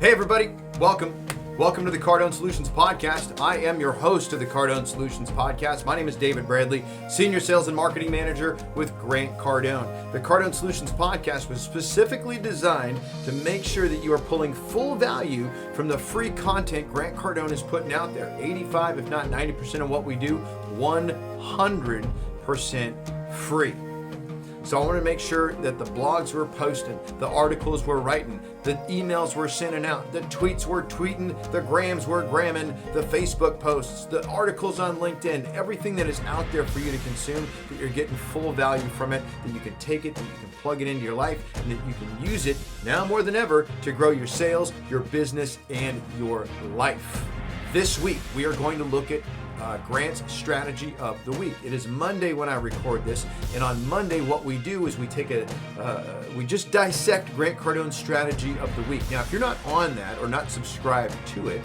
Hey everybody, welcome. Welcome to the Cardone Solutions Podcast. I am your host of the Cardone Solutions Podcast. My name is David Bradley, Senior Sales and Marketing Manager with Grant Cardone. The Cardone Solutions Podcast was specifically designed to make sure that you are pulling full value from the free content Grant Cardone is putting out there. 85, if not 90% of what we do, 100% free. So I want to make sure that the blogs we're posting, the articles we're writing, the emails we're sending out, the tweets we're tweeting, the grams we're gramming, the Facebook posts, the articles on LinkedIn, everything that is out there for you to consume, that you're getting full value from it, that you can take it, that you can plug it into your life, and that you can use it now more than ever to grow your sales, your business, and your life. This week, we are going to look at Grant's strategy of the week. It is Monday when I record this, and on Monday what we do is we just dissect Grant Cardone's strategy of the week. Now, if you're not on that or not subscribed to it,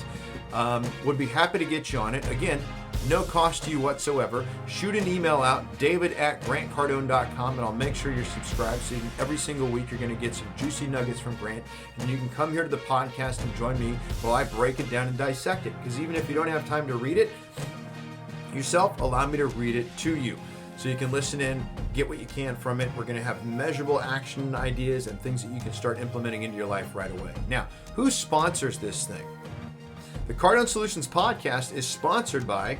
would be happy to get you on it. Again, no cost to you whatsoever. Shoot an email out, david@grantcardone.com, and I'll make sure you're subscribed so every single week you're going to get some juicy nuggets from Grant, and you can come here to the podcast and join me while I break it down and dissect it. Because even if you don't have time to read it yourself, allow me to read it to you so you can listen in, get what you can from it. We're going to have measurable action ideas and things that you can start implementing into your life right away. Now, who sponsors this thing? The Cardone Solutions Podcast is sponsored by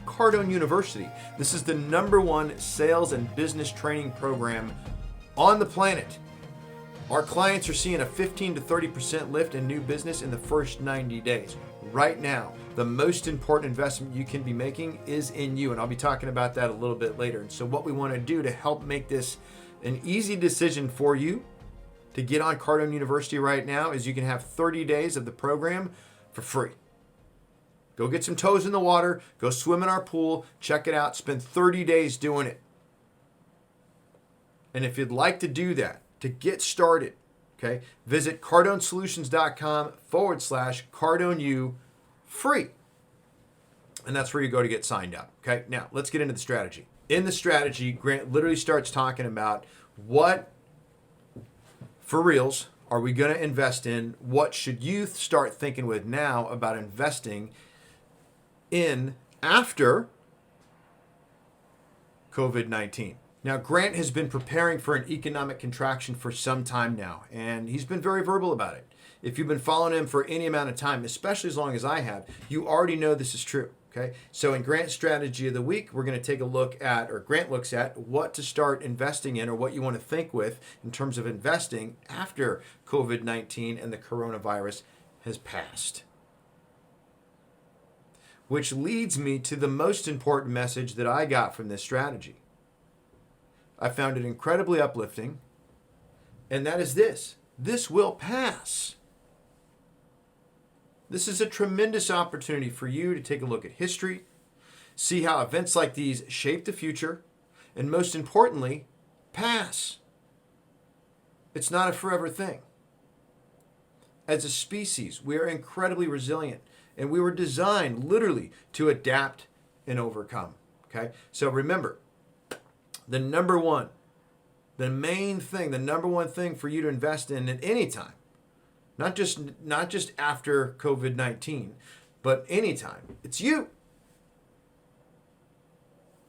Cardone University. This is the #1 sales and business training program on the planet. Our clients are seeing a 15 to 30% lift in new business in the first 90 days. Right now, the most important investment you can be making is in you, and I'll be talking about that a little bit later. And so what we want to do to help make this an easy decision for you to get on Cardone University right now is you can have 30 days of the program for free. Go get some toes in the water, go swim in our pool, check it out, spend 30 days doing it. And if you'd like to do that, to get started, okay, visit cardonesolutions.com/CardoneU free. And that's where you go to get signed up. Okay, now let's get into the strategy. In the strategy, Grant literally starts talking about what, for reals, are we going to invest in? What should you start thinking with now about investing in after COVID-19? Now, Grant has been preparing for an economic contraction for some time now, and he's been very verbal about it. If you've been following him for any amount of time, especially as long as I have, you already know this is true, okay? So in Grant's strategy of the week, we're going to take a look at, or Grant looks at, what to start investing in or what you want to think with in terms of investing after COVID-19 and the coronavirus has passed. Which leads me to the most important message that I got from this strategy. I found it incredibly uplifting, and that is this. This will pass. This is a tremendous opportunity for you to take a look at history, see how events like these shape the future, and most importantly, pass. It's not a forever thing. As a species, we are incredibly resilient, and we were designed literally to adapt and overcome. Okay? So remember, the #1 thing for you to invest in at any time, not just after COVID-19, but anytime, it's you.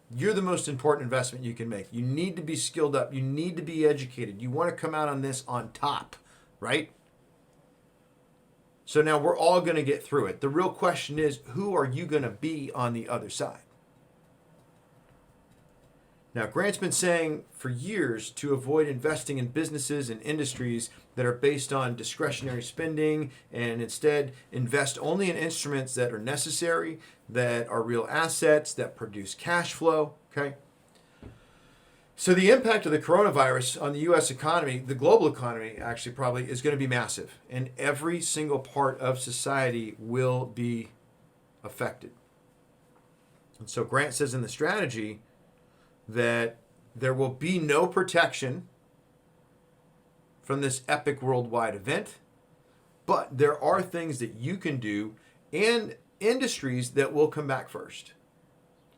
You're the most important investment you can make. You need to be skilled up. You need to be educated. You want to come out on this on top, right? So now we're all going to get through it. The real question is, who are you going to be on the other side? Now, Grant's been saying for years to avoid investing in businesses and industries that are based on discretionary spending and instead invest only in instruments that are necessary, that are real assets, that produce cash flow, okay? So the impact of the coronavirus on the U.S. economy, the global economy actually probably, is going to be massive. And every single part of society will be affected. And so Grant says in the strategy that there will be no protection from this epic worldwide event, but there are things that you can do and industries that will come back first.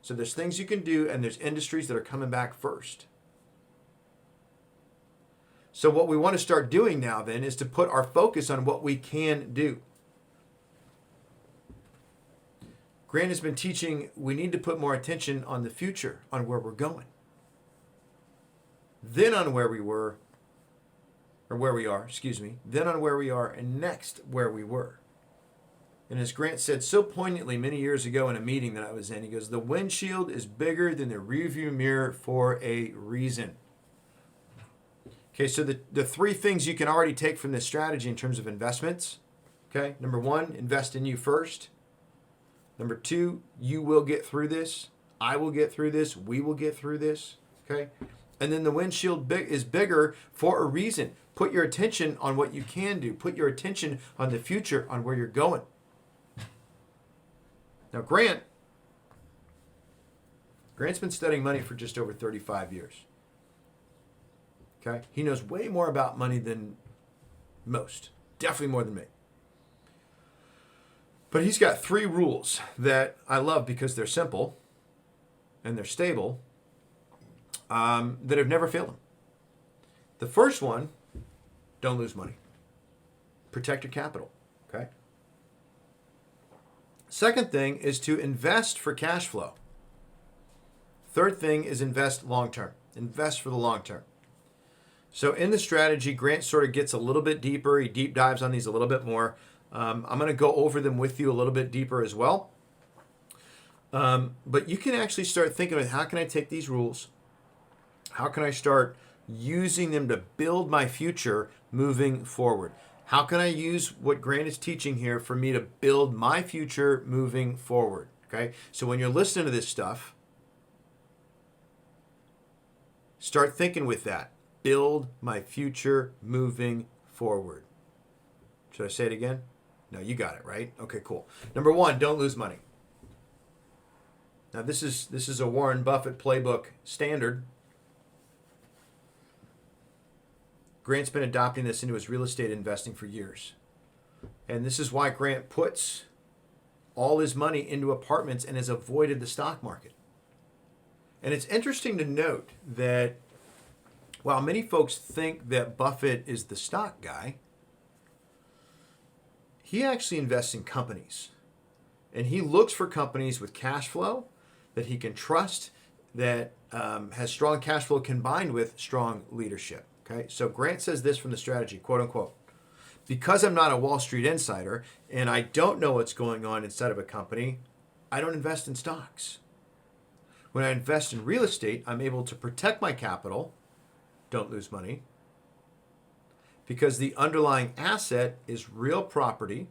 So there's things you can do and there's industries that are coming back first. So what we want to start doing now then is to put our focus on what we can do. Grant has been teaching we need to put more attention on the future, on where we're going, then on where we were, or where we are, then on where we are, and next where we were. And as Grant said so poignantly many years ago in a meeting that I was in, he goes, the windshield is bigger than the rearview mirror for a reason. Okay, so the three things you can already take from this strategy in terms of investments. Okay, number one, invest in you first. Number two, you will get through this. I will get through this. We will get through this. Okay, and then the windshield is bigger for a reason. Put your attention on what you can do. Put your attention on the future, on where you're going. Now, Grant's been studying money for just over 35 years. Okay? He knows way more about money than most. Definitely more than me. But he's got three rules that I love because they're simple and they're stable, that have never failed him. The first one, don't lose money. Protect your capital. Okay? Second thing is to invest for cash flow. Third thing is invest long term. Invest for the long term. So in the strategy, Grant sort of gets a little bit deeper. He deep dives on these a little bit more. I'm going to go over them with you a little bit deeper as well. But you can actually start thinking of how can I take these rules? How can I start using them to build my future moving forward? How can I use what Grant is teaching here for me to build my future moving forward? Okay, so when you're listening to this stuff, start thinking with that. Build my future moving forward. Should I say it again? No, you got it, right? Okay, cool. Number one, don't lose money. Now this is a Warren Buffett playbook standard. Grant's been adopting this into his real estate investing for years. And this is why Grant puts all his money into apartments and has avoided the stock market. And it's interesting to note that while many folks think that Buffett is the stock guy, he actually invests in companies. And he looks for companies with cash flow that he can trust, that has strong cash flow combined with strong leadership. Okay, so Grant says this from the strategy, quote unquote, because I'm not a Wall Street insider and I don't know what's going on inside of a company, I don't invest in stocks. When I invest in real estate, I'm able to protect my capital, don't lose money, because the underlying asset is real property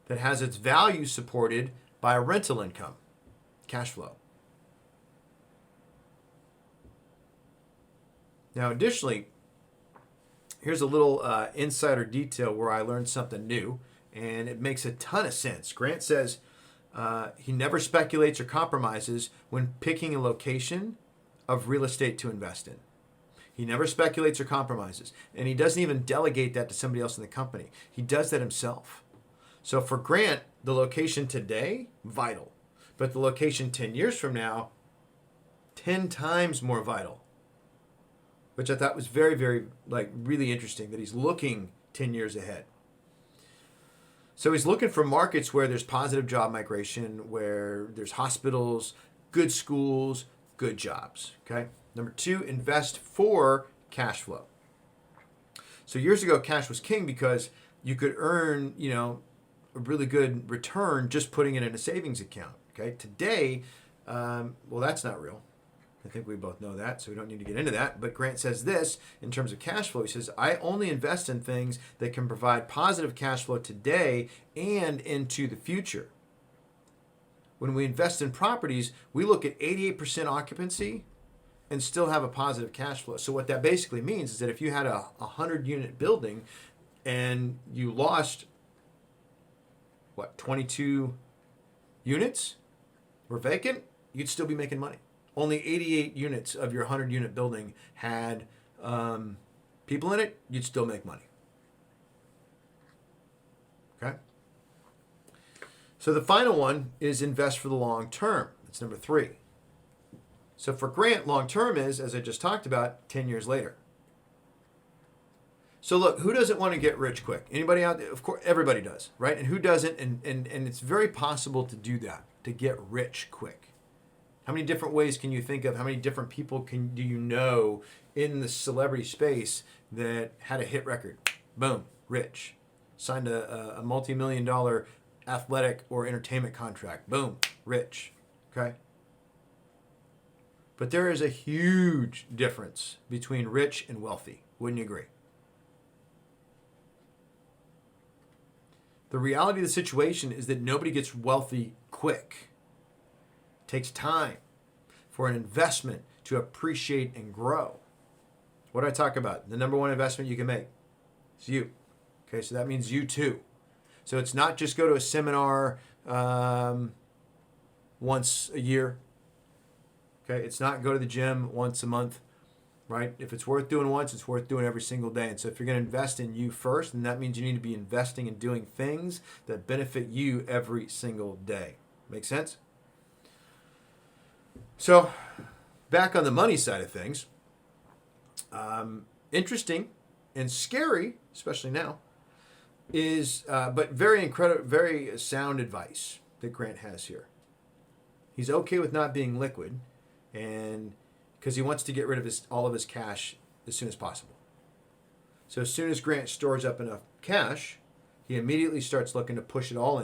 that has its value supported by a rental income, cash flow. Now, additionally, here's a little insider detail where I learned something new, and it makes a ton of sense. Grant says he never speculates or compromises when picking a location of real estate to invest in. He never speculates or compromises, and he doesn't even delegate that to somebody else in the company. He does that himself. So for Grant, the location today, vital, but the location 10 years from now, 10 times more vital. Which I thought was very, very, really interesting that he's looking 10 years ahead. So he's looking for markets where there's positive job migration, where there's hospitals, good schools, good jobs, okay? Number two, invest for cash flow. So years ago, cash was king because you could earn, a really good return just putting it in a savings account, okay? Today, that's not real. I think we both know that, so we don't need to get into that. But Grant says this in terms of cash flow. He says, I only invest in things that can provide positive cash flow today and into the future. When we invest in properties, we look at 88% occupancy and still have a positive cash flow. So what that basically means is that if you had a 100-unit building and you lost, 22 units were vacant, you'd still be making money. Only 88 units of your 100-unit building had people in it, you'd still make money. Okay? So the final one is invest for the long term. That's number 3. So for Grant, long term is, as I just talked about, 10 years later. So look, who doesn't want to get rich quick? Anybody out there? Of course, everybody does, right? And who doesn't? And it's very possible to do that, to get rich quick. How many different ways can you think of? How many different people do you know in the celebrity space that had a hit record? Boom, rich. Signed a multi-million-dollar athletic or entertainment contract. Boom, rich. Okay? But there is a huge difference between rich and wealthy. Wouldn't you agree? The reality of the situation is that nobody gets wealthy quick. It takes time for an investment to appreciate and grow. What do I talk about? The number one investment you can make is you. Okay, so that means you too. So it's not just go to a seminar once a year. Okay, it's not go to the gym once a month, right? If it's worth doing once, it's worth doing every single day. And so if you're going to invest in you first, then that means you need to be investing and doing things that benefit you every single day. Make sense? So back on the money side of things, interesting and scary, especially now, is but very sound advice that Grant has here. He's okay with not being liquid, and because he wants to get rid of all of his cash as soon as possible. So as soon as Grant stores up enough cash, he immediately starts looking to push it all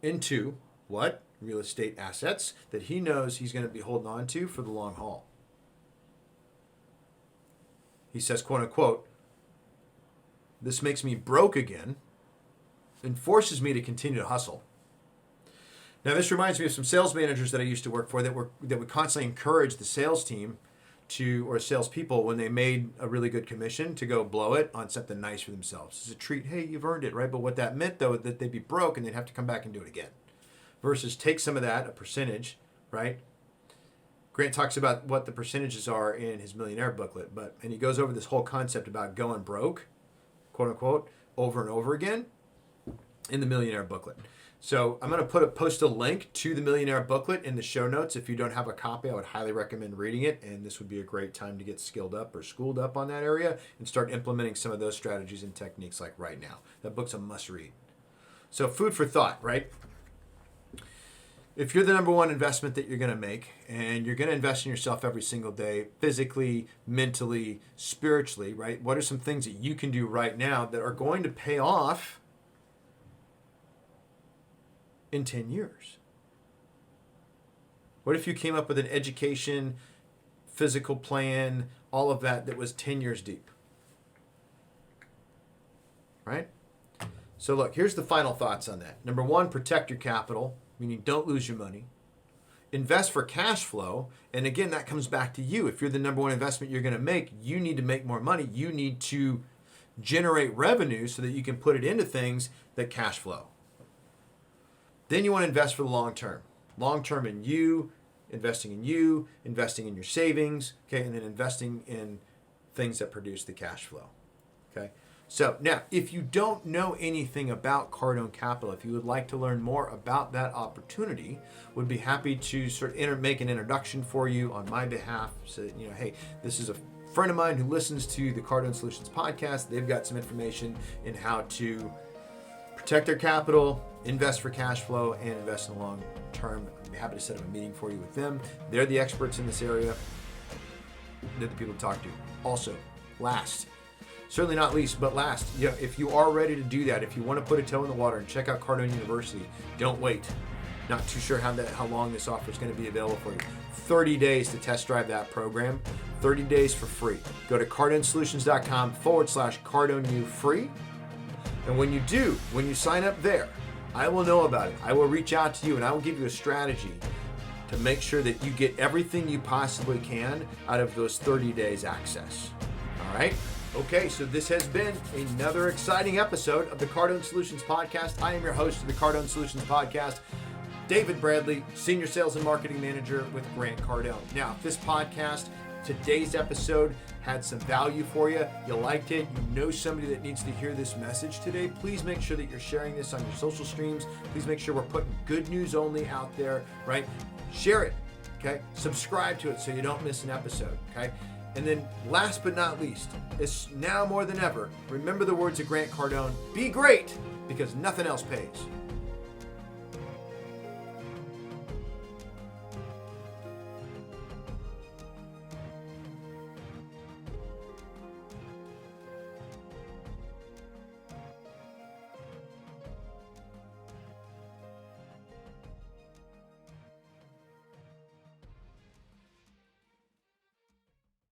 into what? Real estate assets that he knows he's going to be holding on to for the long haul. He says, quote unquote, "This makes me broke again and forces me to continue to hustle." Now, this reminds me of some sales managers that I used to work for that would constantly encourage the sales team or salespeople when they made a really good commission to go blow it on something nice for themselves. As a treat, hey, you've earned it, right? But what that meant, though, that they'd be broke and they'd have to come back and do it again. Versus take some of that, a percentage, right? Grant talks about what the percentages are in his millionaire booklet, and he goes over this whole concept about going broke, quote unquote, over and over again in the millionaire booklet. So I'm going to post a link to the millionaire booklet in the show notes. If you don't have a copy, I would highly recommend reading it, and this would be a great time to get skilled up or schooled up on that area and start implementing some of those strategies and techniques like right now. That book's a must read. So food for thought, right? If you're the number one investment that you're going to make, and you're going to invest in yourself every single day, physically, mentally, spiritually, right? What are some things that you can do right now that are going to pay off in 10 years? What if you came up with an education, physical plan, all of that was 10 years deep? Right? So look, here's the final thoughts on that. Number one, protect your capital, meaning don't lose your money. Invest for cash flow. And again, that comes back to you. If you're the number one investment you're going to make, you need to make more money. You need to generate revenue so that you can put it into things that cash flow. Then you want to invest for the long term. Long term in you, investing in your savings, okay, and then investing in things that produce the cash flow. Okay. So now, if you don't know anything about Cardone Capital, if you would like to learn more about that opportunity, would be happy to sort of make an introduction for you on my behalf. So that, hey, this is a friend of mine who listens to the Cardone Solutions podcast. They've got some information in how to protect their capital, invest for cash flow, and invest in the long term. I'd be happy to set up a meeting for you with them. They're the experts in this area. They're the people to talk to. Also, certainly not least, but last, if you are ready to do that, if you want to put a toe in the water and check out Cardone University, don't wait. Not too sure how long this offer is going to be available for you. 30 days to test drive that program. 30 days for free. Go to cardonesolutions.com/CardoneU free. And when you sign up there, I will know about it. I will reach out to you and I will give you a strategy to make sure that you get everything you possibly can out of those 30 days access. All right? Okay, so this has been another exciting episode of the Cardone Solutions Podcast. I am your host of the Cardone Solutions Podcast, David Bradley, Senior Sales and Marketing Manager with Grant Cardone. Now, if this podcast, today's episode, had some value for you, you liked it, you know somebody that needs to hear this message today, please make sure that you're sharing this on your social streams. Please make sure we're putting good news only out there, right? Share it, okay? Subscribe to it so you don't miss an episode, okay? And then last but not least, it's now more than ever, remember the words of Grant Cardone, be great because nothing else pays.